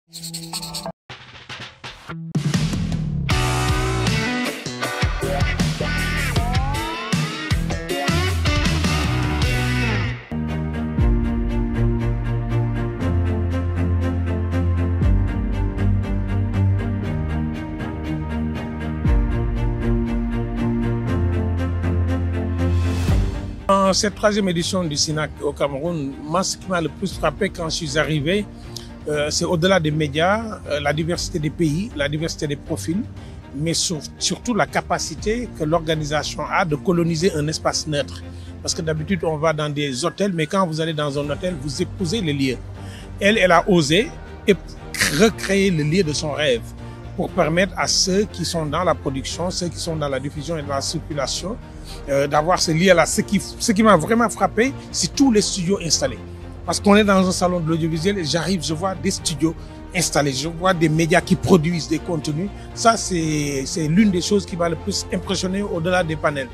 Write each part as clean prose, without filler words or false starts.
Dans cette troisième édition du SINAC au Cameroun, moi, ce qui m'a le plus frappé quand je suis arrivé, c'est au-delà des médias, la diversité des pays, la diversité des profils, mais surtout la capacité que l'organisation a de coloniser un espace neutre. Parce que d'habitude, on va dans des hôtels, mais quand vous allez dans un hôtel, vous épousez les lieux. Elle a osé recréer le lieu de son rêve pour permettre à ceux qui sont dans la production, ceux qui sont dans la diffusion et dans la circulation, d'avoir ce lien-là. Ce qui m'a vraiment frappé, c'est tous les studios installés. Parce qu'on est dans un salon de l'audiovisuel et j'arrive, je vois des studios installés, je vois des médias qui produisent des contenus. Ça, c'est l'une des choses qui m'a le plus impressionné au-delà des panels.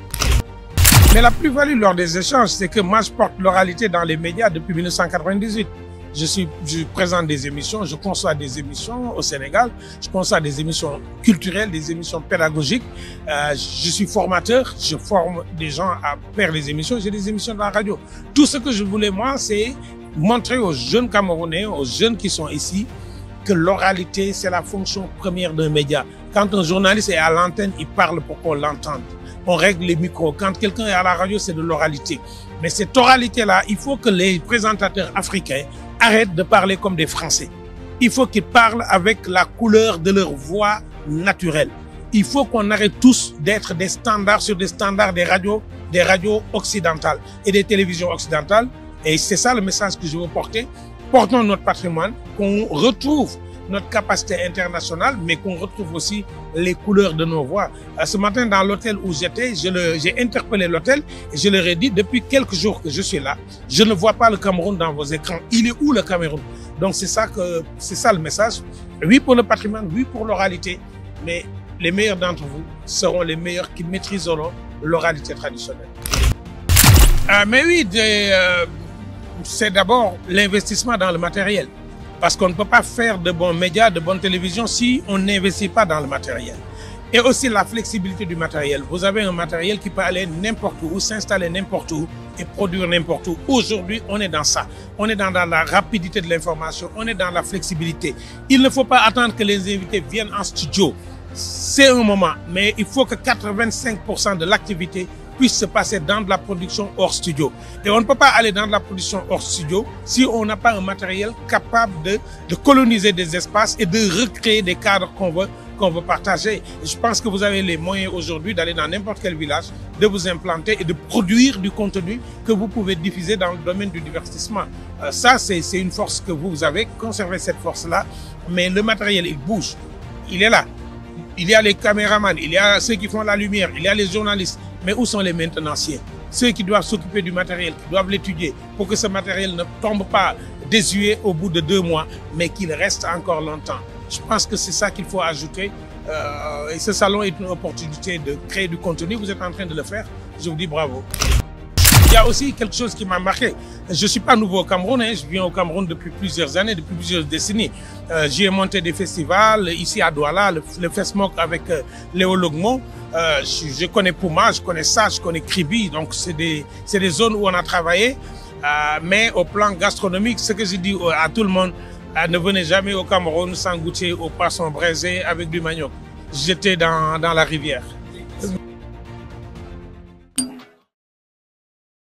Mais la plus-value lors des échanges, c'est que moi, je porte l'oralité dans les médias depuis 1998. Je présente des émissions, je conçois des émissions au Sénégal, je conçois des émissions culturelles, des émissions pédagogiques. Je suis formateur, je forme des gens à faire les émissions, j'ai des émissions dans la radio. Tout ce que je voulais, moi, c'est montrer aux jeunes Camerounais, aux jeunes qui sont ici, que l'oralité, c'est la fonction première d'un média. Quand un journaliste est à l'antenne, il parle pour qu'on l'entende. On règle les micros. Quand quelqu'un est à la radio, c'est de l'oralité. Mais cette oralité-là, il faut que les présentateurs africains arrêtent de parler comme des Français. Il faut qu'ils parlent avec la couleur de leur voix naturelle. Il faut qu'on arrête tous d'être des standards sur des standards des radios occidentales et des télévisions occidentales. Et c'est ça le message que je veux porter. Portons notre patrimoine, qu'on retrouve notre capacité internationale, mais qu'on retrouve aussi les couleurs de nos voix. Ce matin, dans l'hôtel où j'étais, j'ai interpellé l'hôtel et je leur ai dit, depuis quelques jours que je suis là, je ne vois pas le Cameroun dans vos écrans. Il est où le Cameroun? Donc c'est ça le message. Oui pour le patrimoine, oui pour l'oralité, mais les meilleurs d'entre vous seront les meilleurs qui maîtriseront l'oralité traditionnelle. Mais oui, c'est d'abord l'investissement dans le matériel. Parce qu'on ne peut pas faire de bons médias, de bonnes télévisions si on n'investit pas dans le matériel. Et aussi la flexibilité du matériel. Vous avez un matériel qui peut aller n'importe où, s'installer n'importe où et produire n'importe où. Aujourd'hui, on est dans ça. On est dans la rapidité de l'information, on est dans la flexibilité. Il ne faut pas attendre que les invités viennent en studio. C'est un moment, mais il faut que 85% de l'activité puisse se passer dans de la production hors studio. Et on ne peut pas aller dans de la production hors studio si on n'a pas un matériel capable de coloniser des espaces et de recréer des cadres qu'on veut partager. Et je pense que vous avez les moyens aujourd'hui d'aller dans n'importe quel village, de vous implanter et de produire du contenu que vous pouvez diffuser dans le domaine du divertissement. Ça, c'est une force que vous avez. Conservez cette force-là. Mais le matériel, il bouge. Il est là. Il y a les caméramans, il y a ceux qui font la lumière, il y a les journalistes. Mais où sont les maintenanciers? Ceux qui doivent s'occuper du matériel, qui doivent l'étudier pour que ce matériel ne tombe pas désuet au bout de 2 mois, mais qu'il reste encore longtemps. Je pense que c'est ça qu'il faut ajouter. Et ce salon est une opportunité de créer du contenu. Vous êtes en train de le faire. Je vous dis bravo. Il y a aussi quelque chose qui m'a marqué. Je ne suis pas nouveau au Cameroun, hein. Je viens au Cameroun depuis plusieurs années, depuis plusieurs décennies. J'y ai monté des festivals, ici à Douala, le Fesmoc avec Léo Logmo. Je connais Pouma, je connais ça, je connais Kribi, donc c'est des zones où on a travaillé. Mais au plan gastronomique, ce que je dis à tout le monde, ne venez jamais au Cameroun sans goûter au poisson braisé avec du manioc. J'étais dans la rivière.